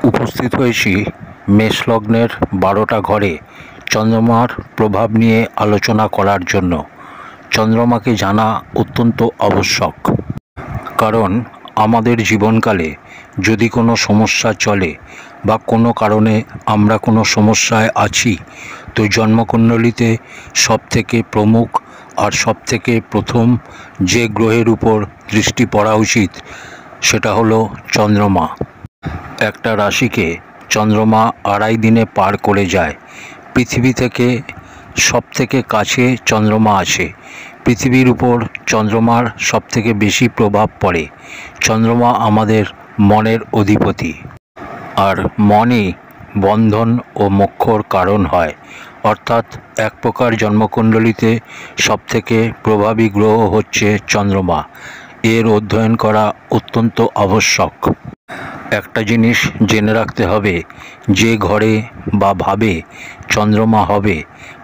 উপস্থিত হয়েছি মেষ লগ্নের 12টা ঘরে চন্দ্রমার প্রভাব নিয়ে আলোচনা করার জন্য। চন্দ্রমাকে জানা অত্যন্ত আবশ্যক, কারণ আমাদের জীবনকালে যদি কোনো সমস্যা চলে বা কোনো কারণে আমরা কোনো সমস্যায় আছি, তো জন্মকুণ্ডলিতে সবথেকে প্রমুখ আর সবথেকে প্রথম যে গ্রহের উপর দৃষ্টি পড়া উচিত সেটা হলো চন্দ্রমা। একটা রাশিকে চন্দ্রমা 2.5 দিনে পার করে যায়। পৃথিবী থেকে সবথেকে কাছে চন্দ্রমা আছে। পৃথিবীর উপর চন্দ্রমার সবথেকে বেশি প্রভাব পড়ে। চন্দ্রমা আমাদের মনের অধিপতি, আর মনই বন্ধন ও মোক্ষর কারণ হয়। অর্থাৎ এক প্রকার জন্মকুণ্ডলিতে সবথেকে প্রভাবী গ্রহ হচ্ছে চন্দ্রমা। এর অধ্যয়ন করা অত্যন্ত আবশ্যক। একটা জিনিস জেনে রাখতে হবে, যে ঘরে বা ভাবে চন্দ্রমা হবে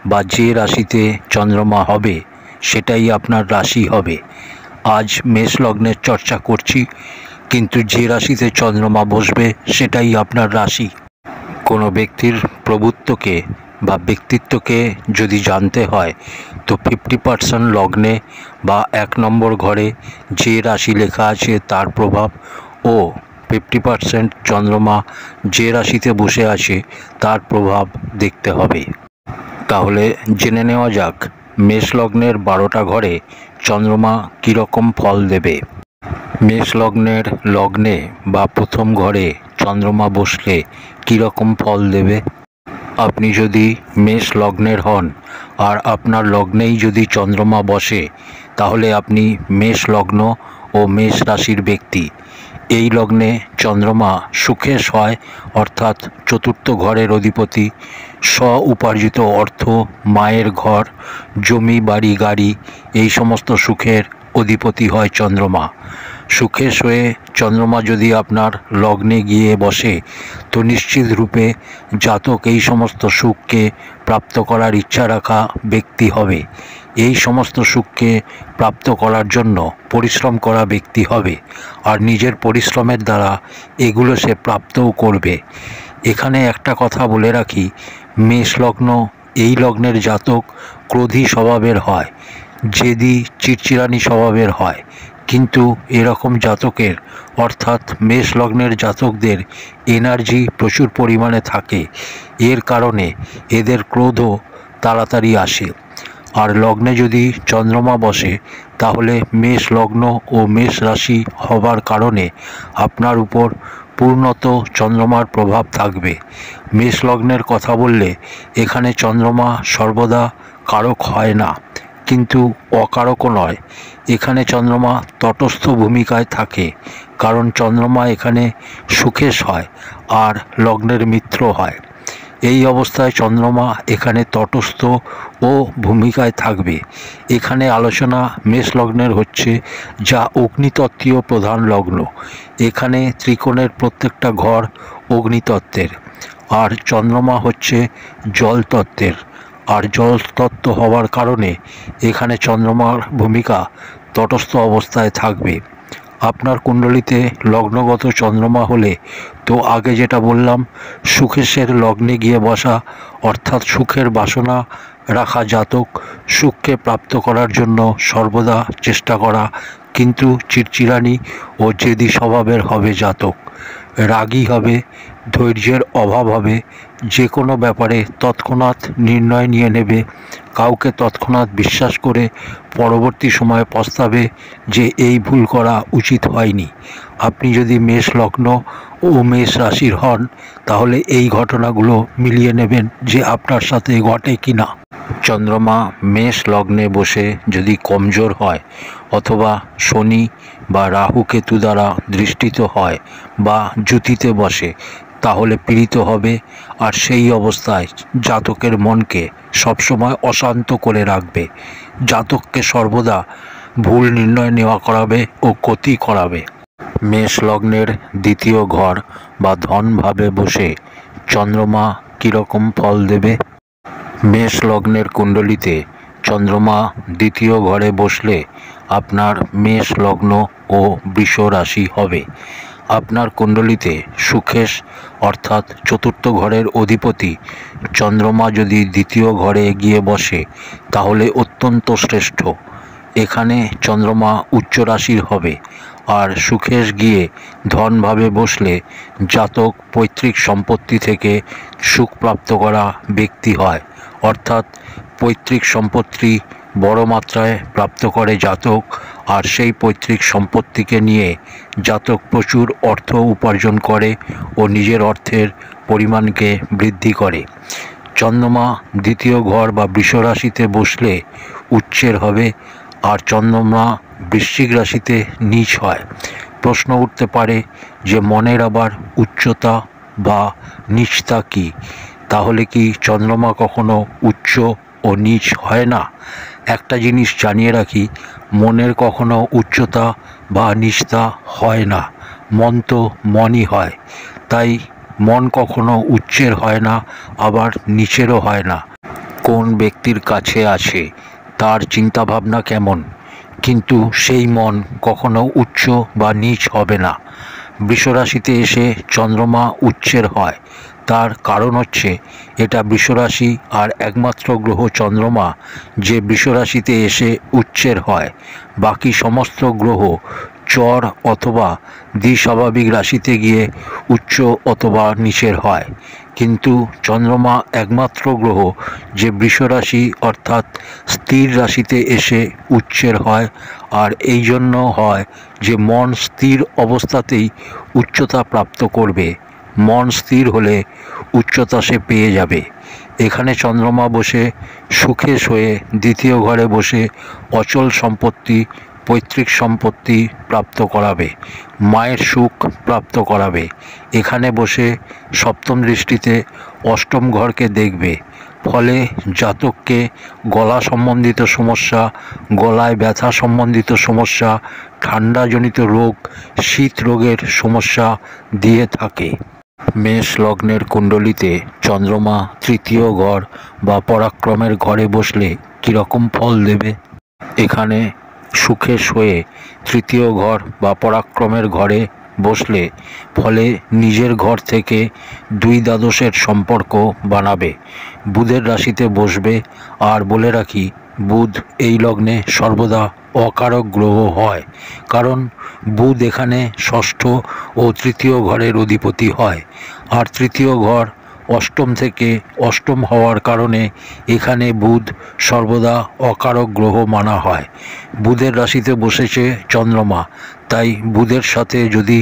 বা যে রাশিতে চন্দ্রমা হবে সেটাই আপনার রাশি হবে। আজ মেষ লগ্নের চর্চা করছি, কিন্তু যে রাশিতে চন্দ্রমা বসবে সেটাই আপনার রাশি। কোনো ব্যক্তির প্রভুত্বকে বা ব্যক্তিত্বকে যদি জানতে হয়, তো 50% লগ্নে বা 1 নম্বর ঘরে যে রাশি লেখা আছে তার প্রভাব ও 50% চন্দ্রমা যে রাশিতে বসে আছে তার প্রভাব দেখতে হবে। তাহলে জেনে নেওয়া যাক মেষ লগ্নের 12টা ঘরে চন্দ্রমা কীরকম ফল দেবে। মেষ লগ্নের লগ্নে বা প্রথম ঘরে চন্দ্রমা বসলে কীরকম ফল দেবে। আপনি যদি মেষ লগ্নের হন আর আপনার লগ্নেই যদি চন্দ্রমা বসে, তাহলে আপনি মেষ লগ্ন ও মেষ রাশির ব্যক্তি। এই লগ্নে চন্দ্রমা সুখেশ হয়, অর্থাৎ চতুর্থ ঘরের অধিপতি। স্ব উপার্জিত অর্থ, মায়ের ঘর, জমি বাড়ি গাড়ি, এই সমস্ত সুখের অধিপতি হয় চন্দ্রমা। সুখেশ হয়ে চন্দ্রমা যদি আপনার লগ্নে গিয়ে বসে, তো নিশ্চিত রূপে জাতক এই সমস্ত সুখকে প্রাপ্ত করার ইচ্ছা রাখা ব্যক্তি হবে। এই সমস্ত সুখকে প্রাপ্ত করার জন্য পরিশ্রম করা ব্যক্তি হবে, আর নিজের পরিশ্রমের দ্বারা এগুলো সে প্রাপ্তও করবে। এখানে একটা কথা বলে রাখি, মেষ লগ্ন এই লগ্নের জাতক ক্রোধী স্বভাবের হয়, জেদি চিড়চিড়ানি স্বভাবের হয়। কিন্তু এরকম জাতকের অর্থাৎ মেষ লগ্নের জাতকদের এনার্জি প্রচুর পরিমাণে থাকে। এর কারণে এদের ক্রোধও তাড়াতাড়ি আসে। আর লগ্নে যদি চন্দ্রমা বসে, তাহলে মেষ লগ্ন ও মেষ রাশি হবার কারণে আপনার উপর পূর্ণত চন্দ্রমার প্রভাব থাকবে। মেষ লগ্নের কথা বললে এখানে চন্দ্রমা সর্বদা কারক হয় না, কিন্তু অকারকও নয়। এখানে চন্দ্রমা তটস্থ ভূমিকায় থাকে, কারণ চন্দ্রমা এখানে সুখেশ হয় আর লগ্নের মিত্র হয়। এই অবস্থায় চন্দ্রমা এখানে তটস্থ ও ভূমিকায় থাকবে। এখানে আলোচনা মেষ লগ্নের হচ্ছে, যা অগ্নিতত্ত্বীয় প্রধান লগ্ন। এখানে ত্রিকোণের প্রত্যেকটা ঘর অগ্নিতত্ত্বের, আর চন্দ্রমা হচ্ছে জলতত্ত্বের। আর জলতত্ত্ব হওয়ার কারণে এখানে চন্দ্রমার ভূমিকা তটস্থ অবস্থায় থাকবে। আপনার কুণ্ডলিতে লগ্নগত চন্দ্রমা হলে তো আগে যেটা বললাম, সুখেশের লগ্নে গিয়ে বসা, অর্থাৎ সুখের বাসনা রাখা জাতক সুখকে প্রাপ্ত করার জন্য সর্বদা চেষ্টা করা, কিন্তু চিড়চিড়ানি ও জেদি স্বভাবের হবে জাতক। রাগী হবে, ধৈর্যের অভাব হবে, যে কোনো ব্যাপারে তৎক্ষণাৎ নির্ণয় নিয়ে নেবে। কাউকে তৎক্ষণাৎ বিশ্বাস করে পরবর্তী সময়ে পস্তাবে যে এই ভুল করা উচিত হয়নি। আপনি যদি মেষ লগ্ন ও মেষ রাশির হন, তাহলে এই ঘটনাগুলো মিলিয়ে নেবেন যে আপনার সাথে ঘটে কি না। চন্দ্রমা মেষ লগ্নে বসে যদি কমজোর হয়, অথবা শনি বা রাহু কেতু দ্বারা দৃষ্টিত হয় বা জুতিতে বসে, তাহলে পীড়িত হবে। আর সেই অবস্থায় জাতকের মনকে সবসময় অশান্ত করে রাখবে। জাতককে সর্বদা ভুল নির্ণয় নেওয়া করাবে ও ক্ষতি করাবে। মেষ লগ্নের দ্বিতীয় ঘর বা ধন ভাবে বসে চন্দ্রমা কীরকম ফল দেবে। মেষ লগ্নের কুণ্ডলিতে চন্দ্রমা দ্বিতীয় ঘরে বসলে আপনার মেষ লগ্ন ও বৃষ রাশি হবে। আপনার কুণ্ডলিতে সুখেশ অর্থাৎ চতুর্থ ঘরের অধিপতি চন্দ্রমা যদি দ্বিতীয় ঘরে গিয়ে বসে তাহলে অত্যন্ত শ্রেষ্ঠ। এখানে চন্দ্রমা উচ্চ রাশির হবে। আর সুখেশ গিয়ে ধনভাবে বসলে জাতক পৈতৃক সম্পত্তি থেকে সুখ প্রাপ্ত করা ব্যক্তি হয়, অর্থাৎ পৈতৃক সম্পত্তি বড় মাত্রায় প্রাপ্ত করে জাতক, আর সেই পৈতৃক সম্পত্তিকে নিয়ে জাতক প্রচুর অর্থ উপার্জন করে ও নিজের অর্থের পরিমাণকে বৃদ্ধি করে। চন্দ্রমা দ্বিতীয় ঘর বা বৃষ রাশিতে বসলে উচ্চের হবে, আর চন্দ্রমা বৃশ্চিক রাশিতে নীচ হয়। প্রশ্ন উঠতে পারে যে মনের আবার উচ্চতা বা নীচতা কী? তাহলে কি চন্দ্রমা কখনো উচ্চ ও নীচ হয় না? একটা জিনিস জানিয়ে রাখি, মনের কখনো উচ্চতা বা নীচতা হয় না, মন তো মনই হয়। তাই মন কখনো উচ্চের হয় না, আবার নিচেরও হয় না। কোন ব্যক্তির কাছে আছে, তার চিন্তাভাবনা কেমন, কিন্তু সেই মন কখনো উচ্চ বা নীচ হবে না। বৃষরাশিতে এসে চন্দ্রমা উচ্চের হয়, তার কারণ হচ্ছে এটা বৃষরাশি আর একমাত্র গ্রহ চন্দ্রমা যে বৃষরাশিতে এসে উচ্চের হয়। বাকি সমস্ত গ্রহ চর অথবা দ্বিস্বাভাবিক রাশিতে গিয়ে উচ্চ অথবা নিচের হয়, কিন্তু চন্দ্রমা একমাত্র গ্রহ যে বৃষরাশি অর্থাৎ স্থির রাশিতে এসে উচ্চের হয়। আর এই জন্য হয় যে মন স্থির অবস্থাতেই উচ্চতা প্রাপ্ত করবে। মন স্থির হলে উচ্চতা সে পেয়ে যাবে। এখানে চন্দ্রমা বসে সুখেশ হয়ে দ্বিতীয় ঘরে বসে অচল সম্পত্তি, পৈতৃক সম্পত্তি প্রাপ্ত করাবে, মায়ের সুখ প্রাপ্ত করাবে। এখানে বসে সপ্তম দৃষ্টিতে অষ্টম ঘরকে দেখবে, ফলে জাতককে গলা সম্বন্ধিত সমস্যা, গলায় ব্যথা সম্বন্ধিত সমস্যা, ঠান্ডাজনিত রোগ, শীত রোগের সমস্যা দিয়ে থাকে। মেষ লগ্নের কুণ্ডলিতে চন্দ্রমা তৃতীয় ঘর বা পরাক্রমের ঘরে বসলে কীরকম ফল দেবে? এখানে সুখেশ হয়ে তৃতীয় ঘর বা পরাক্রমের ঘরে বসলে ফলে নিজের ঘর থেকে দুই দ্বাদশের সম্পর্ক বানাবে। বুধের রাশিতে বসবে, আর বলে রাখি বুধ এই লগ্নে সর্বদা অকারক গ্রহ হয়, কারণ বুধ এখানে ষষ্ঠ ও তৃতীয় ঘরের অধিপতি হয়। আর তৃতীয় ঘর অষ্টম থেকে অষ্টম হওয়ার কারণে এখানে বুধ সর্বদা অকারক গ্রহ মানা হয়। বুধের রাশিতে বসেছে চন্দ্রমা, তাই বুধের সাথে যদি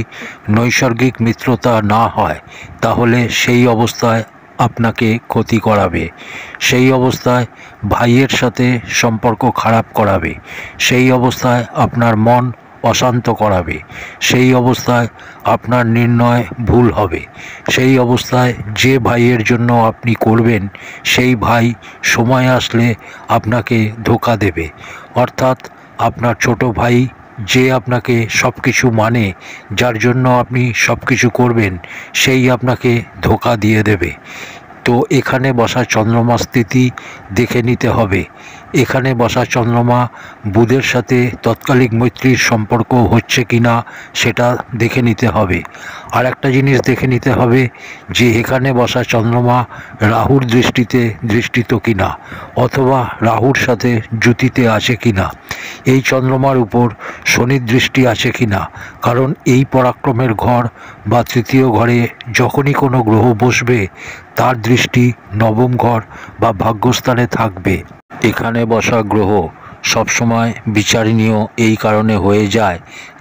নৈসর্গিক মিত্রতা না হয় তাহলে সেই অবস্থায় আপনাকে ক্ষতি করাবে। সেই অবস্থায় ভাইয়ের সাথে সম্পর্ক খারাপ করাবে। সেই অবস্থায় আপনার মন অশান্ত করাবে। সেই অবস্থায় আপনার নির্ণয় ভুল হবে। সেই অবস্থায় যে ভাইয়ের জন্য আপনি করবেন সেই ভাই সময় আসলে আপনাকে ধোঁকা দেবে। অর্থাৎ আপনার ছোট ভাই যে আপনাকে সব কিছু মানে, যার জন্য আপনি সব কিছু করবেন, সেই আপনাকে ধোঁকা দিয়ে দেবে। তো এখানে বসা চন্দ্রমা স্থিতি দেখে নিতে হবে। এখানে বসা চন্দ্রমা বুধের সাথে তৎকালিক মৈত্রীর সম্পর্ক হচ্ছে কি না সেটা দেখে নিতে হবে। আর একটা জিনিস দেখে নিতে হবে যে এখানে বসা চন্দ্রমা রাহুর দৃষ্টিতে দৃষ্টিত কি না, অথবা রাহুর সাথে জুতিতে আছে কি না। এই চন্দ্রমার উপর শনির দৃষ্টি আছে কি না, কারণ এই পরাক্রমের ঘর বা তৃতীয় ঘরে যখনই কোনো গ্রহ বসবে তার দৃষ্টি নবম ঘর বা ভাগ্যস্থানে থাকবে। এখানে বসা গ্রহ সবসময় বিচারণীয় এই কারণে হয়ে যায়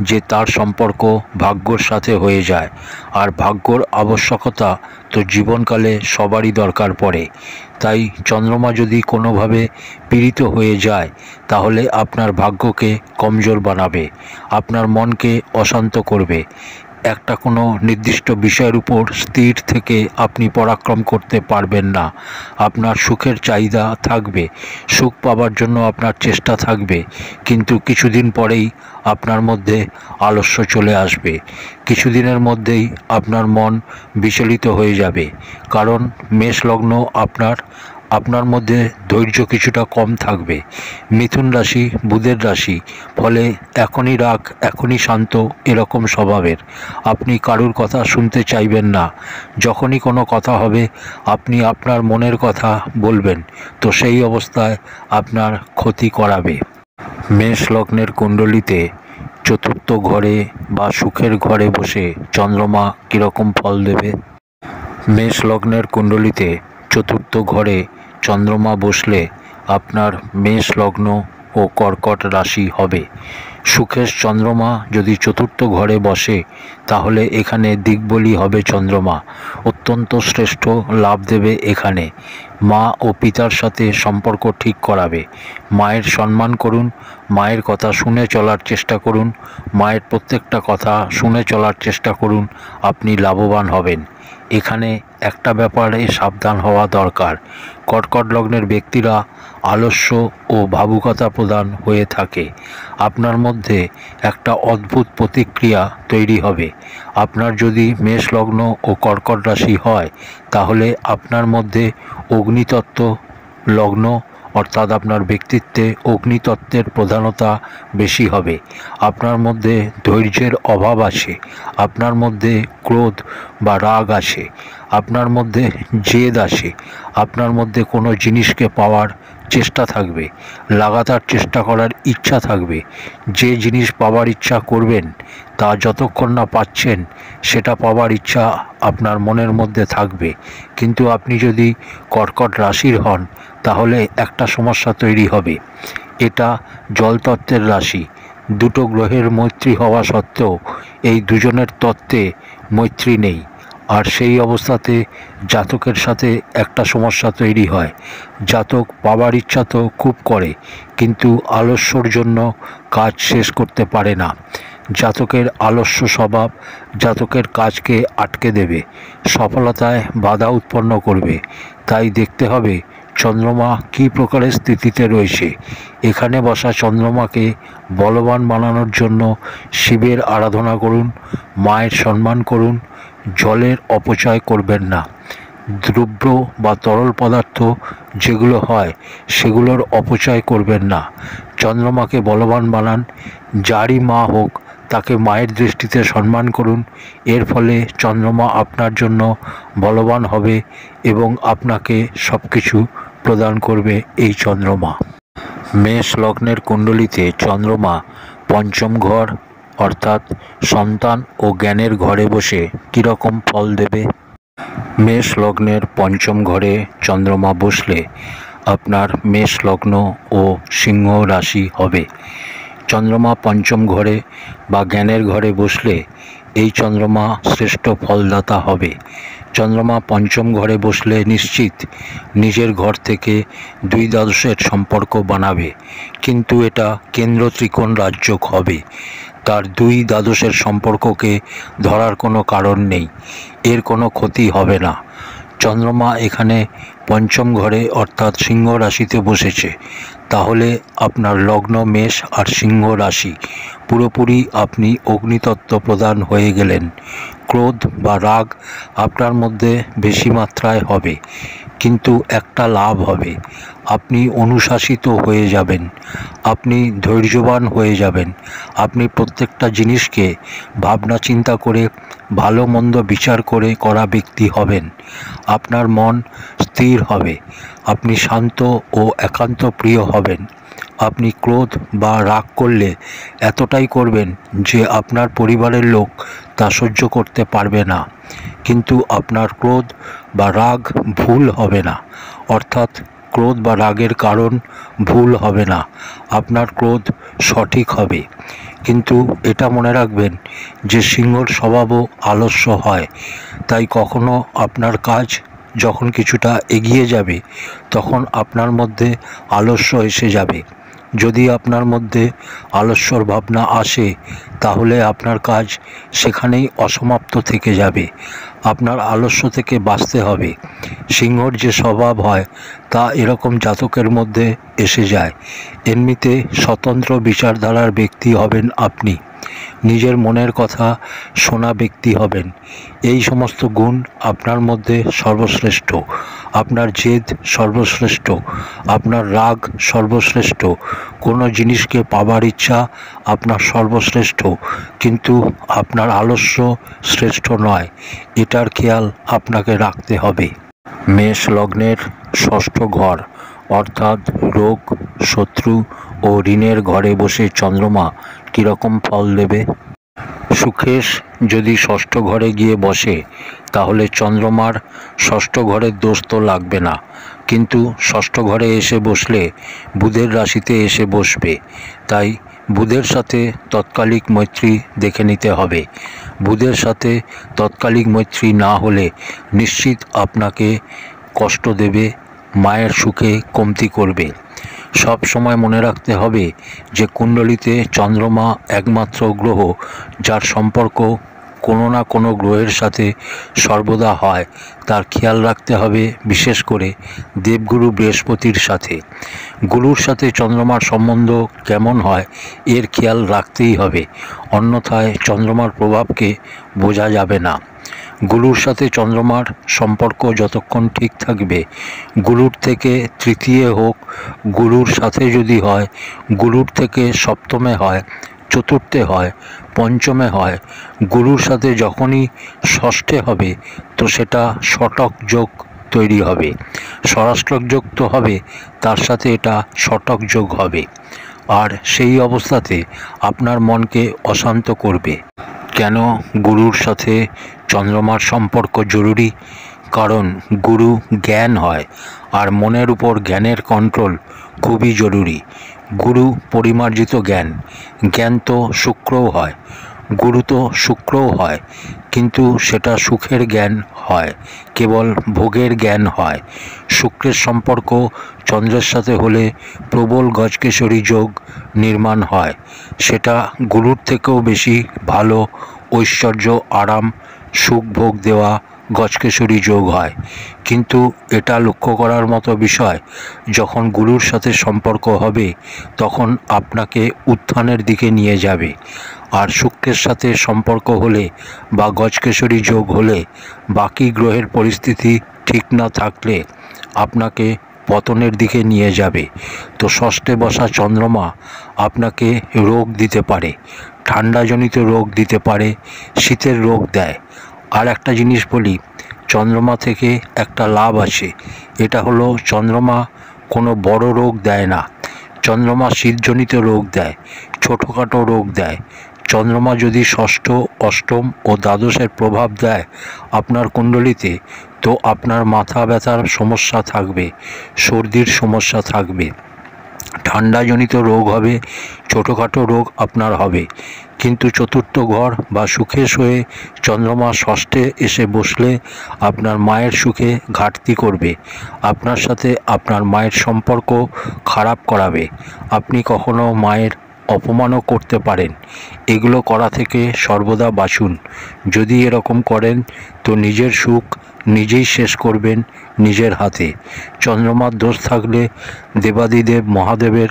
যে তার সম্পর্ক ভাগ্যর সাথে হয়ে যায়, আর ভাগ্যর আবশ্যকতা তো জীবনকালে সবারই দরকার পড়ে। তাই চন্দ্রমা যদি কোনোভাবে পীড়িত হয়ে যায় তাহলে আপনার ভাগ্যকে কমজোর বানাবে, আপনার মনকে অশান্ত করবে। একটা কোনো নির্দিষ্ট বিষয়ের উপর স্থির থেকে আপনি পরাক্রম করতে পারবেন না। আপনার সুখের চাহিদা থাকবে, সুখ পাবার জন্য আপনার চেষ্টা থাকবে, কিন্তু কিছুদিন পরেই আপনার মধ্যে আলস্য চলে আসবে। কিছুদিনের মধ্যেই আপনার মন বিচলিত হয়ে যাবে, কারণ মেষ লগ্ন আপনার, আপনার মধ্যে ধৈর্য কিছুটা কম থাকবে। মিথুন রাশি বুধের রাশি, ফলে এখনই রাগ এখনই শান্ত এরকম স্বভাবের। আপনি কারুর কথা শুনতে চাইবেন না। যখনই কোনো কথা হবে আপনি আপনার মনের কথা বলবেন, তো সেই অবস্থায় আপনার ক্ষতি করাবে। মেষ লগ্নের কুণ্ডলিতে চতুর্থ ঘরে বা সুখের ঘরে বসে চন্দ্রমা কীরকম ফল দেবে? মেষ লগ্নের কুণ্ডলিতে চতুর্থ ঘরে চন্দ্রমা বসলে আপনার মেষ লগ্ন ও কর্কট রাশি হবে। সুখের চন্দ্রমা যদি চতুর্থ ঘরে বসে তাহলে এখানে দিকবলি হবে চন্দ্রমা, অত্যন্ত শ্রেষ্ঠ লাভ দেবে। এখানে মা ও পিতার সাথে সম্পর্ক ঠিক করাবে। মায়ের সম্মান করুন, মায়ের কথা শুনে চলার চেষ্টা করুন, মায়ের প্রত্যেকটা কথা শুনে চলার চেষ্টা করুন, আপনি লাভবান হবেন। এখানে একটা ব্যাপারে সাবধান হওয়া দরকার। কর্কট লগ্নের ব্যক্তিরা আলস্য ও ভাবুকতা প্রধান হয়ে থাকে। আপনার মধ্যে একটা অদ্ভুত প্রতিক্রিয়া তৈরি হবে। আপনার যদি মেষ লগ্ন ও কর্কট রাশি হয় তাহলে আপনার মধ্যে অগ্নিতত্ত্ব লগ্ন, অর্থাৎ আপনার ব্যক্তিত্বে অগ্নিতত্ত্বের প্রধানতা বেশি হবে। আপনার মধ্যে ধৈর্যের অভাব আছে, আপনার মধ্যে ক্রোধ বা রাগ আছে, আপনার মধ্যে জেদ আছে, আপনার মধ্যে কোনো জিনিসকে পাওয়ার চেষ্টা থাকবে, লাগাতার চেষ্টা করার ইচ্ছা থাকবে। যে জিনিস পাওয়ার ইচ্ছা করবেন তা যতক্ষণ না পাচ্ছেন সেটা পাওয়ার ইচ্ছা আপনার মনের মধ্যে থাকবে। কিন্তু আপনি যদি কর্কট রাশির হন তাহলে একটা সমস্যা তৈরি হবে। এটা জলতত্ত্বের রাশি। দুটো গ্রহের মৈত্রী হওয়া সত্ত্বেও এই দুজনের তত্ত্বে মৈত্রী নেই। আর সেই অবস্থাতে জাতকের সাথে একটা সমস্যা তৈরি হয়। জাতক পাওয়ার ইচ্ছা তো খুব করে, কিন্তু আলস্যর জন্য কাজ শেষ করতে পারে না। জাতকের আলস্য স্বভাব জাতকের কাজকে আটকে দেবে, সফলতায় বাধা উৎপন্ন করবে। তাই দেখতে হবে চন্দ্রমা কী প্রকারের স্থিতিতে রয়েছে। এখানে বসা চন্দ্রমাকে বলবান বানানোর জন্য শিবের আরাধনা করুন, মায়ের সম্মান করুন, জলের অপচয় করবেন না। দ্রব্য বা তরল পদার্থ যেগুলো হয় সেগুলোর অপচয় করবেন না। চন্দ্রমাকে বলবান বানান। যারই মা হোক তাকে মায়ের দৃষ্টিতে সম্মান করুন। এর ফলে চন্দ্রমা আপনার জন্য বলবান হবে এবং আপনাকে সব কিছু প্রদান করবে এই চন্দ্রমা। মেষ লগ্নের কুণ্ডলিতে চন্দ্রমা পঞ্চম ঘর অর্থাৎ সন্তান ও জ্ঞানের ঘরে বসে কীরকম ফল দেবে? মেষ লগ্নের পঞ্চম ঘরে চন্দ্রমা বসলে আপনার মেষ লগ্ন ও সিংহ রাশি হবে। চন্দ্রমা পঞ্চম ঘরে বা জ্ঞানের ঘরে বসলে এই চন্দ্রমা শ্রেষ্ঠ ফলদাতা হবে। চন্দ্রমা পঞ্চম ঘরে বসলে নিশ্চিত নিজের ঘর থেকে দুই দ্বাদশের সম্পর্ক বানাবে, কিন্তু এটা কেন্দ্র ত্রিকোণ রাজযোগ হবে। তার দুই দ্বাদশের সম্পর্ককে ধরার কোনো কারণ নেই, এর কোনো ক্ষতি হবে না। চন্দ্রমা এখানে পঞ্চম ঘরে অর্থাৎ সিংহ রাশিতে বসেছে, তাহলে আপনার লগ্ন মেষ আর সিংহ রাশি, পুরোপুরি আপনি অগ্নিতত্ত্ব প্রদান হয়ে গেলেন। ক্রোধ বা রাগ আপনার মধ্যে বেশি মাত্রায় হবে, কিন্তু একটা লাভ হবে, আপনি অনুশাসিত হয়ে যাবেন, আপনি ধৈর্যবান হয়ে যাবেন, আপনি প্রত্যেকটা জিনিসকে ভাবনা চিন্তা করে ভালো মন্দ বিচার করে করা ব্যক্তি হবেন। আপনার মন স্থির হবে, আপনি শান্ত ও একান্ত প্রিয় হবেন। আপনি ক্রোধ বা রাগ করলে এতটাই করবেন যে আপনার পরিবারের লোক তা সহ্য করতে পারবে না, কিন্তু আপনার ক্রোধ বা রাগ ভুল হবে না, অর্থাৎ ক্রোধ বা রাগের কারণ ভুল হবে না, আপনার ক্রোধ সঠিক হবে। কিন্তু এটা মনে রাখবেন যে সিংহর স্বভাবও আলস্য হয়, তাই কখনো আপনার কাজ যখন কিছুটা এগিয়ে যাবে তখন আপনার মধ্যে আলস্য এসে যাবে। যদি আপনার মধ্যে আলস্যর ভাবনা আসে তাহলে আপনার কাজ সেখানেই অসমাপ্ত থেকে যাবে। আপনার আলস্য থেকে বাঁচতে হবে। সিংহর যে স্বভাব হয় তা এরকম জাতকের মধ্যে এসে যায়। এমনিতে স্বতন্ত্র বিচারধারার ব্যক্তি হবেন আপনি, নিজের মনের কথা শোনা ব্যক্তি হবেন। এই সমস্ত গুণ আপনার মধ্যে সর্বশ্রেষ্ঠ। আপনার জেদ সর্বশ্রেষ্ঠ, আপনার রাগ সর্বশ্রেষ্ঠ, কোনো জিনিসকে পাবার ইচ্ছা আপনার সর্বশ্রেষ্ঠ, কিন্তু আপনার আলস্য শ্রেষ্ঠ নয়। এটার খেয়াল আপনাকে রাখতে হবে। মেষ লগ্নের ষষ্ঠ ঘর অর্থাৎ রোগ, শত্রু ও ঋণের ঘরে বসে চন্দ্রমা কীরকম ফল দেবে? সুকেশ যদি ষষ্ঠ ঘরে গিয়ে বসে তাহলে চন্দ্রমার ষষ্ঠ ঘরের দোষ তো লাগবে না, কিন্তু ষষ্ঠ ঘরে এসে বসলে বুধের রাশিতে এসে বসবে। তাই বুধের সাথে তৎকালিক মৈত্রী দেখে নিতে হবে। বুধের সাথে তৎকালিক মৈত্রী না হলে নিশ্চিত আপনাকে কষ্ট দেবে, মায়ের সুখে কমতি করবে। সব সময় মনে রাখতে হবে যে কুণ্ডলিতে চন্দ্রমা একমাত্র গ্রহ যার সম্পর্ক কোনো না কোনো গ্রহের সাথে সর্বদা হয়। তার খেয়াল রাখতে হবে বিশেষ করে দেবগুরু বৃহস্পতির সাথে। গুরুর সাথে চন্দ্রমার সম্বন্ধ কেমন হয় এর খেয়াল রাখতেই হবে, অন্যথায় চন্দ্রমার প্রভাবকে বোঝা যাবে না। গুরুর সাথে চন্দ্রমার সম্পর্ক যতক্ষণ ঠিক থাকবে, গুরুর থেকে তৃতীয় হোক, গুরুর সাথে যদি হয়, গুরুর থেকে সপ্তমে হয়, চতুর্থে হয়, পঞ্চমে হয়, গুরুর সাথে যখনই ষষ্ঠে হবে তো সেটা ষটক যোগ তৈরি হবে। ষষ্ঠক যোগ তো হবে, তার সাথে এটা ষটক যোগ হবে, আর সেই অবস্থাতে আপনার মনকে অশান্ত করবে। কেন গুরুর সাথে চন্দ্রমার সম্পর্ক জরুরি? কারণ গুরু জ্ঞান হয়, আর মনের উপর জ্ঞানের কন্ট্রোল খুবই জরুরি। গুরু পরিমার্জিত জ্ঞান, জ্ঞান তো শুক্রও হয়, গুরু তো শুক্রও হয়, কিন্তু সেটা সুখের জ্ঞান হয়, কেবল ভোগের জ্ঞান হয়। শুক্রের সম্পর্ক চন্দ্রের সাথে হলে প্রবল গজকেশরী যোগ নির্মাণ হয়, সেটা গুরুর থেকেও বেশি ভালো ঐশ্বর্য, আরাম, সুখ ভোগ দেওয়া গজকেশরী যোগ হয়। কিন্তু এটা লক্ষ্য করার মতো বিষয়, যখন গুরুর সাথে সম্পর্ক হবে তখন আপনাকে উত্থানের দিকে নিয়ে যাবে, আর শুক্রের সাথে সম্পর্ক হলে বা গজকেশরী যোগ হলে বাকি গ্রহের পরিস্থিতি ঠিক না থাকলে আপনাকে পতনের দিকে নিয়ে যাবে। তো ষষ্ঠে বসা চন্দ্রমা আপনাকে রোগ দিতে পারে, ঠান্ডাজনিত রোগ দিতে পারে, শীতের রোগ দেয়। আর একটা জিনিস বলি, চন্দ্রমা থেকে একটা লাভ আছে, এটা হলো চন্দ্রমা কোনো বড় রোগ দেয় না। চন্দ্রমা শীতজনিত রোগ দেয়, ছোটোখাটো রোগ দেয়। চন্দ্রমা যদি ষষ্ঠ, অষ্টম ও দ্বাদশের প্রভাব দেয় আপনার কুণ্ডলিতে, তো আপনার মাথা ব্যথার সমস্যা থাকবে, সর্দির সমস্যা থাকবে, ঠান্ডাজনিত রোগ হবে, ছোটোখাটো রোগ আপনার হবে। কিন্তু চতুর্থ ঘর বা সুখেশ হয়ে চন্দ্রমা ষষ্ঠে এসে বসলে আপনার মায়ের সুখে ঘাটতি করবে, আপনার সাথে আপনার মায়ের সম্পর্ক খারাপ করাবে, আপনি কখনো মায়ের অপমানও করতে পারেন। এগুলো করা থেকে সর্বদা বাঁচুন। যদি এরকম করেন তো নিজের সুখ নিজেই শেষ করবেন নিজের হাতে। চন্দ্রমার দোষ থাকলে দেবাদিদেব মহাদেবের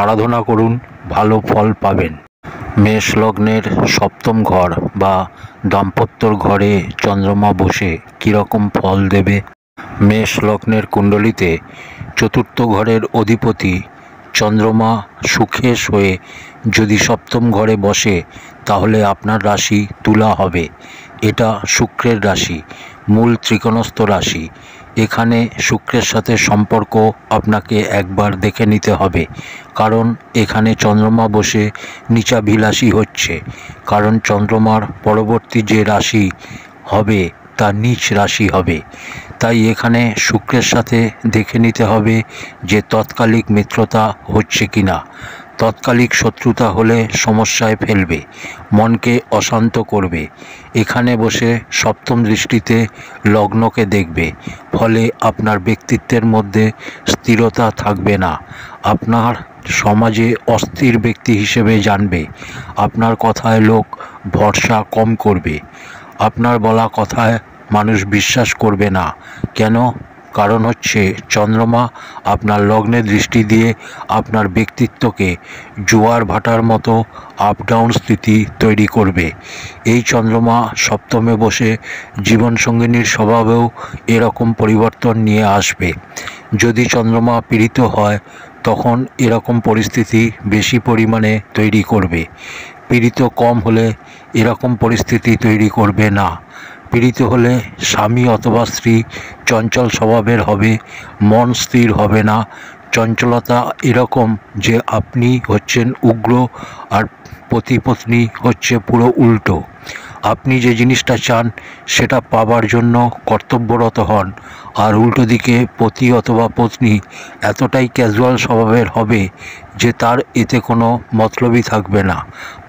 আরাধনা করুন, ভালো ফল পাবেন। মেষ লগ্নের সপ্তম ঘর বা দাম্পত্যর ঘরে চন্দ্রমা বসে কীরকম ফল দেবে? মেষ লগ্নের কুণ্ডলিতে চতুর্থ ঘরের অধিপতি চন্দ্রমা সুকেশ হয়ে যদি সপ্তম ঘরে বসে তাহলে আপনার রাশি তুলা হবে। এটা শুক্রের রাশি, মূল ত্রিকোণস্থ রাশি। এখানে শুক্রের সাথে সম্পর্ক আপনাকে একবার দেখে নিতে হবে, কারণ এখানে চন্দ্রমা বসে নীচাভিলাষী হচ্ছে। কারণ চন্দ্রমার পরবর্তী যে রাশি হবে তা নীচ রাশি হবে। তাই এখানে শুক্রের সাথে দেখে নিতে হবে যে তৎকালিক মিত্রতা হচ্ছে কিনা। তৎকালিক শত্রুতা হলে সমস্যায় ফেলবে, মনকে অশান্ত করবে। এখানে বসে সপ্তম দৃষ্টিতে লগ্নকে দেখবে, ফলে আপনার ব্যক্তিত্বের মধ্যে স্থিরতা থাকবে না। আপনার সমাজে অস্থির ব্যক্তি হিসেবে জানবে, আপনার কথায় লোক ভরসা কম করবে, আপনার বলা কথায় মানুষ বিশ্বাস করবে না। কেন? কারণ হচ্ছে চন্দ্রমা আপনার লগ্নে দৃষ্টি দিয়ে আপনার ব্যক্তিত্বকে জোয়ার ভাটার মতো আপ ডাউন স্থিতি তৈরি করবে। এই চন্দ্রমা সপ্তমে বসে জীবনসঙ্গিনীর স্বভাবেও এরকম পরিবর্তন নিয়ে আসবে। যদি চন্দ্রমা পীড়িত হয় তখন এরকম পরিস্থিতি বেশি পরিমাণে তৈরি করবে। পীড়িত কম হলে এরকম পরিস্থিতি তৈরি করবে না। পীড়িত হলে স্বামী অথবা স্ত্রী চঞ্চল স্বভাবের হবে, মন স্থির হবে না। চঞ্চলতা এরকম যে আপনি হচ্ছেন উগ্র আর পতি-পত্নী হচ্ছে পুরো উল্টো। আপনি যে জিনিসটা চান সেটা পাবার জন্য কর্তব্যরত হন, আর উল্টো দিকে পতি অথবা পত্নী এতটাই ক্যাজুয়াল স্বভাবের হবে যে তার এতে কোনো মতলবই থাকবে না।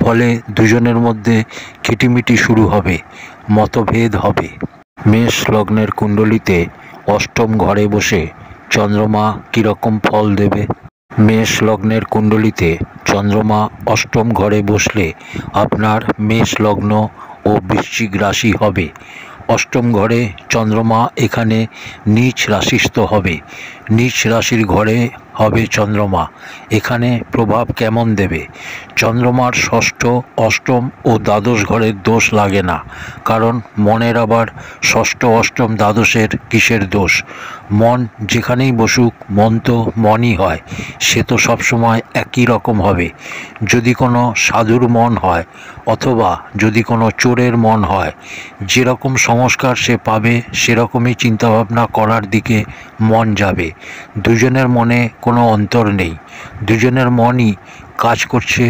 ফলে দুজনের মধ্যে খিটিমিটি শুরু হবে, মতভেদ হবে। মেষ লগ্নের কুণ্ডলিতে অষ্টম ঘরে বসে চন্দ্রমা কীরকম ফল দেবে? মেষ লগ্নের কুণ্ডলিতে চন্দ্রমা অষ্টম ঘরে বসলে আপনার মেষ লগ্ন ও বৃশ্চিক রাশি হবে। অষ্টম ঘরে চন্দ্রমা এখানে নীচ রাশিস্থ হবে। নীচ রাশির ঘরে হবে চন্দ্রমা। এখানে প্রভাব কেমন দেবে? চন্দ্রমার ষষ্ঠ, অষ্টম ও দ্বাদশ ঘরের দোষ লাগে না, কারণ মনের আবার ষষ্ঠ, অষ্টম, দ্বাদশের কিসের দোষ? মন যেখানেই বসুক মন তো মনই হয়, সে তো সবসময় একই রকম হবে। যদি কোনো সাধুর মন হয় অথবা যদি কোনো চোরের মন হয়, যেরকম সংস্কার সে পাবে সেরকমই চিন্তাভাবনা করার দিকে মন যাবে। দুজনের মনে কোনো অন্তর নেই, দুজনের মনই কাজ করছে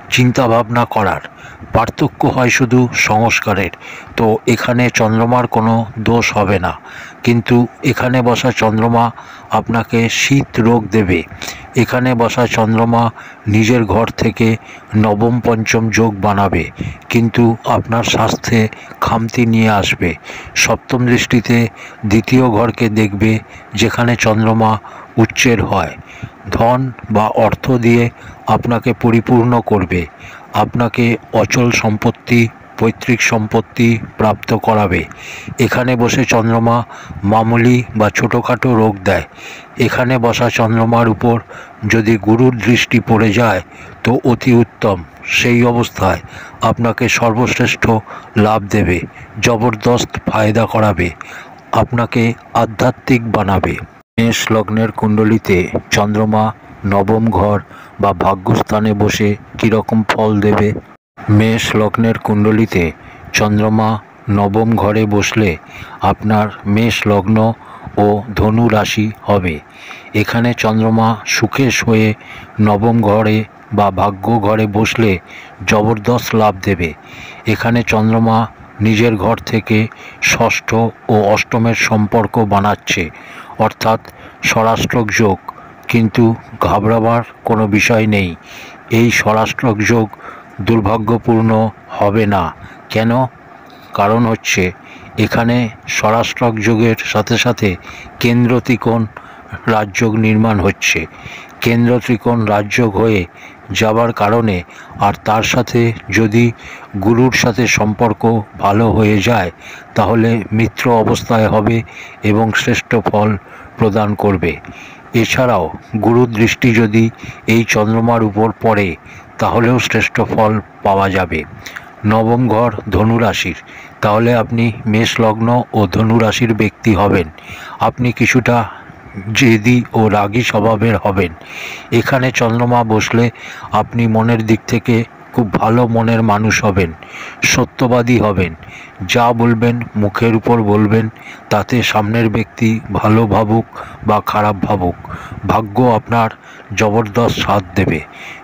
চিন্তাভাবনা করার। পার্থক্য হয় শুধু সংস্কারের। তো এখানে চন্দ্রমার কোনো দোষ হবে না, কিন্তু এখানে বসা চন্দ্রমা আপনাকে শীত রোগ দেবে। এখানে বসা চন্দ্রমা নিজের ঘর থেকে নবম পঞ্চম যোগ বানাবে, কিন্তু আপনার স্বাস্থ্যে খামতি নিয়ে আসবে। সপ্তম দৃষ্টিতে দ্বিতীয় ঘরকে দেখবে, যেখানে চন্দ্রমা উচ্চের হয়। ধন বা অর্থ দিয়ে আপনাকে পরিপূর্ণ করবে, আপনাকে অচল সম্পত্তি, পৈতৃক সম্পত্তি প্রাপ্ত করাবে। এখানে বসে চন্দ্রমা মামুলি বা ছোটোখাটো রোগ দেয়। এখানে বসা চন্দ্রমার উপর যদি গুরুর দৃষ্টি পড়ে যায় তো অতি উত্তম। সেই অবস্থায় আপনাকে সর্বশ্রেষ্ঠ লাভ দেবে, জবরদস্ত ফায়দা করাবে, আপনাকে আধ্যাত্মিক বানাবে। মেষ লগ্নের কুণ্ডলিতে চন্দ্রমা নবম ঘর বা ভাগ্যস্থানে বসে কীরকম ফল দেবে? মেষ লগ্নের কুণ্ডলিতে চন্দ্রমা নবম ঘরে বসলে আপনার মেষ লগ্ন ও ধনু রাশি হবে। এখানে চন্দ্রমা সুখেশ হয়ে নবম ঘরে বা ভাগ্য ঘরে বসলে জবরদস্ত লাভ দেবে। এখানে চন্দ্রমা নিজের ঘর থেকে ষষ্ঠ ও অষ্টমের সম্পর্ক বানাচ্ছে, অর্থাৎ স্বরাষ্ট্রক যোগ। কিন্তু ঘাবড়াবার কোনো বিষয় নেই, এই স্বরাষ্ট্রক যোগ দুর্ভাগ্যপূর্ণ হবে না। কেন? কারণ হচ্ছে এখানে স্বরাষ্ট্রক যোগের সাথে সাথে কেন্দ্র ত্রিকোণ রাজযোগ নির্মাণ হচ্ছে। কেন্দ্র ত্রিকোণ রাজযোগ হয়ে যাবার কারণে আর তার সাথে যদি গুরুর সাথে সম্পর্ক ভালো হয়ে যায় তাহলে মিত্র অবস্থায় হবে এবং শ্রেষ্ঠ ফল প্রদান করবে। এছাড়াও গুরুর দৃষ্টি যদি এই চন্দ্রমার উপর পড়ে তাহলেও শ্রেষ্ঠ ফল পাওয়া যাবে। নবম ঘর ধনু রাশির, তাহলে আপনি মেষ লগ্ন ও ধনু রাশির ব্যক্তি হবেন। আপনি কিছুটা জেদি ও রাগী স্বভাবের হবেন। এখানে চন্দ্রমা বসলে আপনি মনের দিক থেকে খুব ভালো মনের মানুষ হবেন, সত্যবাদী হবেন। যা বলবেন মুখের উপর বলবেন, তাতে সামনের ব্যক্তি ভালো ভাবুক বা খারাপ ভাবুক, ভাগ্য আপনার জবরদস্ত সাথ দেবে।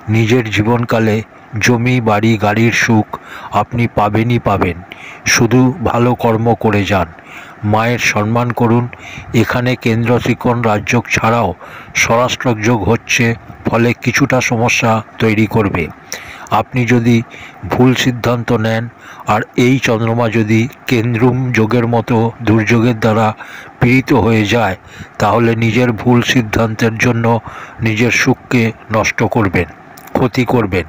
নিজের জীবনকালে জমি, বাড়ি, গাড়ির সুখ আপনি পাবেনই পাবেন। শুধু ভালো কর্ম করে যান, মায়ের সম্মান করুন। এখানে কেন্দ্র ত্রিকোণ রাজযোগ ছাড়াও স্বরাষ্ট্রক যোগ হচ্ছে, ফলে কিছুটা সমস্যা তৈরি করবে। আপনি যদি ভুল সিদ্ধান্ত নেন আর এই চন্দ্রমা যদি কেন্দ্রুম যোগের মতো দুর্যোগের দ্বারা পীড়িত হয়ে যায় তাহলে নিজের ভুল সিদ্ধান্তের জন্য নিজের সুখকে নষ্ট করবেন, ক্ষতি করবেন।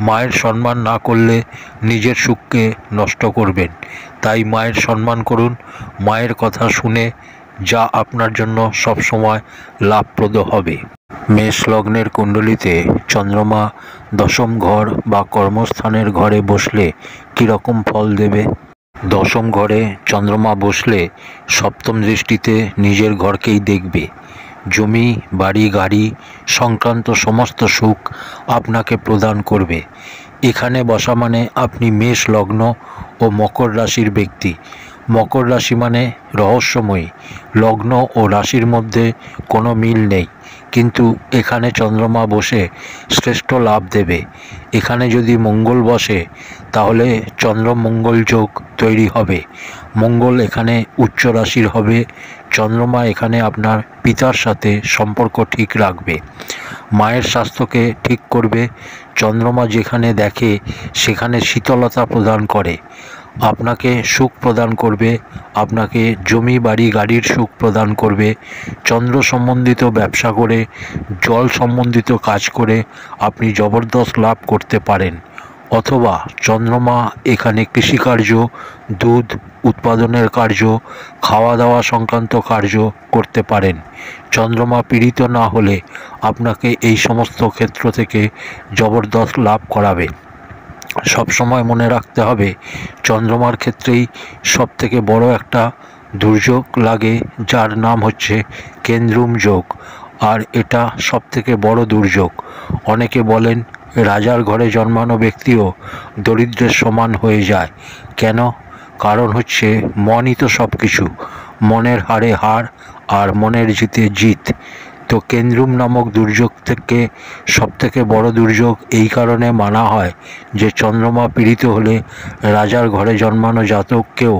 মায়ের সম্মান না করলে নিজের সুখকে নষ্ট করবেন। তাই মায়ের সম্মান করুন, মায়ের কথা শুনে যা আপনার জন্য সবসময় লাভপ্রদ হবে। মেষ লগ্নের কুণ্ডলিতে চন্দ্রমা দশম ঘর বা কর্মস্থানের ঘরে বসলে কীরকম ফল দেবে? দশম ঘরে চন্দ্রমা বসলে সপ্তম দৃষ্টিতে নিজের ঘরকেই দেখবে। জমি, বাড়ি, গাড়ি সংক্রান্ত সমস্ত সুখ আপনাকে প্রদান করবে। এখানে বসা মানে আপনি মেষ লগ্ন ও মকর রাশির ব্যক্তি। মকর রাশি মানে রহস্যময়ী। লগ্ন ও রাশির মধ্যে কোনো মিল নেই, কিন্তু এখানে চন্দ্রমা বসে শ্রেষ্ঠ লাভ দেবে। এখানে যদি মঙ্গল বসে তাহলে চন্দ্রমঙ্গল যোগ তৈরি হবে। মঙ্গল এখানে উচ্চ রাশির হবে। চন্দ্রমা এখানে আপনার পিতার সাথে সম্পর্ক ঠিক রাখবে, মায়ের স্বাস্থ্যকে ঠিক করবে। চন্দ্রমা যেখানে দেখে সেখানে শীতলতা প্রদান করে, আপনাকে সুখ প্রদান করবে, আপনাকে জমি, বাড়ি, গাড়ির সুখ প্রদান করবে। চন্দ্র সম্বন্ধিত ব্যবসা করে, জল সম্বন্ধিত কাজ করে আপনি জবরদস্ত লাভ করতে পারেন। অথবা চন্দ্রমা এখানে কৃষিকার্য, দুধ উৎপাদনের কার্য, খাওয়া দাওয়া সংক্রান্ত কার্য করতে পারেন। চন্দ্রমা পীড়িত না হলে আপনাকে এই সমস্ত ক্ষেত্র থেকে জবরদস্ত লাভ করাবে। সবসময় মনে রাখতে হবে, চন্দ্রমার ক্ষেত্রেই সবথেকে বড় একটা দুর্যোগ লাগে, যার নাম হচ্ছে কেন্দ্রুম যোগ। আর এটা সবথেকে বড় দুর্যোগ। অনেকে বলেন রাজার ঘরে জন্মানো ব্যক্তিও দরিদ্রের সমান হয়ে যায়। কেন? কারণ হচ্ছে মনই তো সব কিছু। মনের হারে হার আর মনের জিতে জিত। তো কেন্দ্রুম নামক দুর্যোগ থেকে সবথেকে বড় দুর্যোগ এই কারণে মানা হয় যে চন্দ্রমা পীড়িত হলে রাজার ঘরে জন্মানো জাতককেও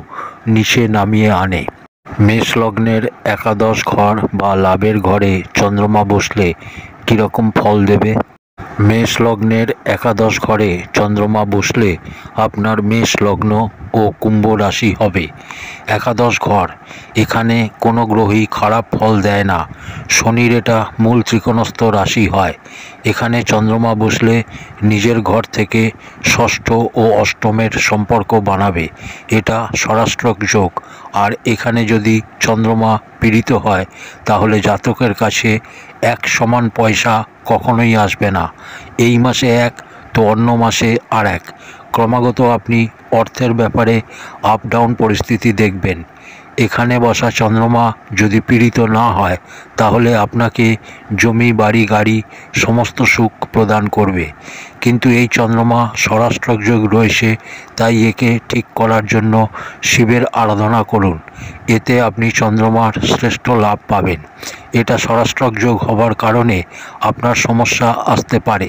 নিচে নামিয়ে আনে। মেষ লগ্নের একাদশ ঘর বা লাভের ঘরে চন্দ্রমা বসলে কীরকম ফল দেবে? মেষ লগ্নের একাদশ ঘরে চন্দ্রমা বসলে আপনার মেষ লগ্ন ও কুম্ভ রাশি হবে। একাদশ ঘর, এখানে কোনো গ্রহই খারাপ ফল দেয় না। শনির এটা মূল ত্রিকোণস্থ রাশি হয়। এখানে চন্দ্রমা বসলে নিজের ঘর থেকে ষষ্ঠ ও অষ্টমের সম্পর্ক বানাবে। এটা স্বরাষ্ট্রক যোগ। আর এখানে যদি চন্দ্রমা পীড়িত হয় তাহলে জাতকের কাছে এক সমান পয়সা কখনোই আসবে না। এই মাসে এক তো অন্য মাসে আর এক। ক্রমাগত আপনি অর্থের ব্যাপারে আপ ডাউন পরিস্থিতি দেখবেন। এখানে বসা চন্দ্রমা যদি পীড়িত না হয় তাহলে আপনাকে জমি, বাড়ি, গাড়ি সমস্ত সুখ প্রদান করবে। কিন্তু এই চন্দ্রমা স্বরাষ্ট্রক যোগ রয়েছে, তাই একে ঠিক করার জন্য শিবের আরাধনা করুন। এতে আপনি চন্দ্রমার শ্রেষ্ঠ লাভ পাবেন। এটা স্বরাষ্ট্রক যোগ হবার কারণে আপনার সমস্যা আসতে পারে,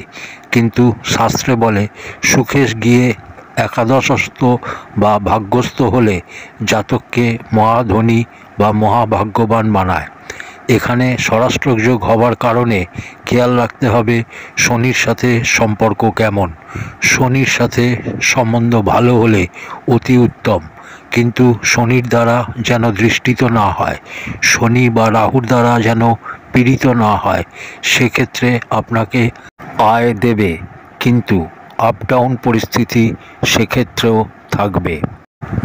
কিন্তু শাস্ত্রে বলে সুখে গিয়ে একাদশস্থ বা ভাগ্যস্থ হলে জাতককে মহাধনী বা মহাভাগ্যবান বানায়। এখানে স্বরাষ্ট্রক যোগ হবার কারণে খেয়াল রাখতে হবে শনির সাথে সম্পর্ক কেমন। শনির সাথে সম্বন্ধ ভালো হলে অতি উত্তম, কিন্তু শনির দ্বারা যেন দৃষ্টিত না হয়, শনি বা রাহুর দ্বারা যেন পীড়িত না হয়। সেক্ষেত্রে আপনাকে আয় দেবে, কিন্তু আপ ডাউন পরিস্থিতি সেক্ষেত্রেও থাকবে।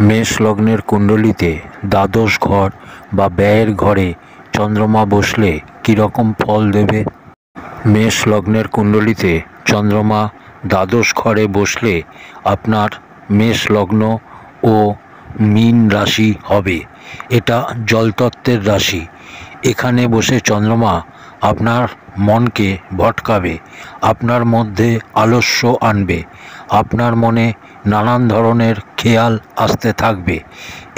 মেষ লগ্নের কুণ্ডলিতে দ্বাদশ ঘর বা ব্যয়ের ঘরে চন্দ্রমা বসলে কীরকম ফল দেবে? মেষ লগ্নের কুণ্ডলিতে চন্দ্রমা দ্বাদশ ঘরে বসলে আপনার মেষ লগ্ন ও মীন রাশি হবে। এটা জলতত্ত্বের রাশি। এখানে বসে চন্দ্রমা আপনার মনকে ভটকাবে, আপনার মধ্যে আলস্য আনবে, আপনার মনে নানান ধরনের খেয়াল আসতে থাকবে।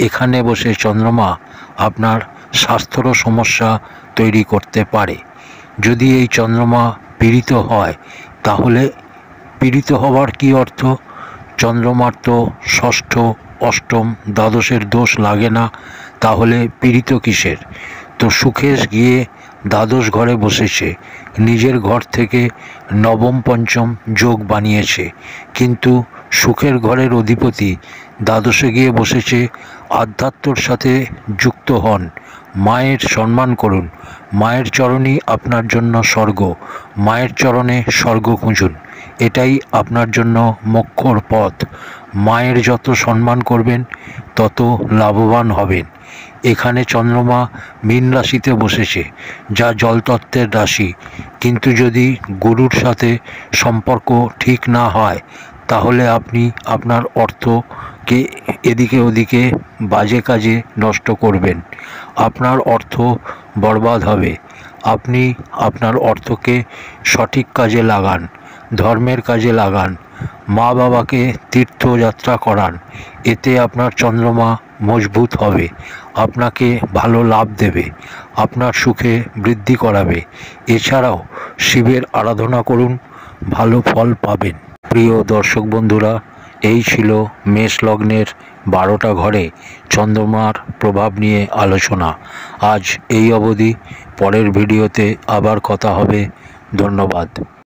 এখানে বসে চন্দ্রমা আপনার স্বাস্থ্যেরও সমস্যা তৈরি করতে পারে। যদি এই চন্দ্রমা পীড়িত হয় তাহলে পীড়িত হওয়ার কী অর্থ? চন্দ্রমার তো ষষ্ঠ, অষ্টম, দ্বাদশের দোষ লাগে না, তাহলে পীড়িত কিসের? তো সুখে গিয়ে দ্বাদশ ঘরে বসেছে, নিজের ঘর থেকে নবম পঞ্চম যোগ বানিয়েছে, কিন্তু সুখের ঘরের অধিপতি দ্বাদশে গিয়ে বসেছে। আধ্যাত্মর সাথে যুক্ত হন, মায়ের সম্মান করুন। মায়ের চরণই আপনার জন্য স্বর্গ। মায়ের চরণে স্বর্গ খুঁজুন, এটাই আপনার জন্য মোক্ষর পথ। মায়ের যত সম্মান করবেন তত লাভবান হবেন। এখানে চন্দ্রমা মীন রাশিতে বসেছে, যা জলতত্ত্বের রাশি। কিন্তু যদি গুরুর সাথে সম্পর্ক ঠিক না হয়, তাহলে আপনি আপনার অর্থকে এদিকে ওদিকে বাজে কাজে নষ্ট করবেন। আপনার অর্থ বরবাদ হবে। আপনি আপনার অর্থকে সঠিক কাজে লাগান, ধর্মের কাজে লাগান, মা বাবাকে তীর্থযাত্রা করান। এতে আপনার চন্দ্রমা মজবুত হবে, আপনাকে ভালো লাভ দেবে, আপনার সুখে বৃদ্ধি করাবে। এছাড়াও শিবের আরাধনা করুন, ভালো ফল পাবেন। প্রিয় দর্শক বন্ধুরা, এই ছিল মেষ লগ্নের 12টা ঘরে চন্দ্রমার প্রভাব নিয়ে আলোচনা। আজ এই অবধি। পরের ভিডিওতে আবার কথা হবে। ধন্যবাদ।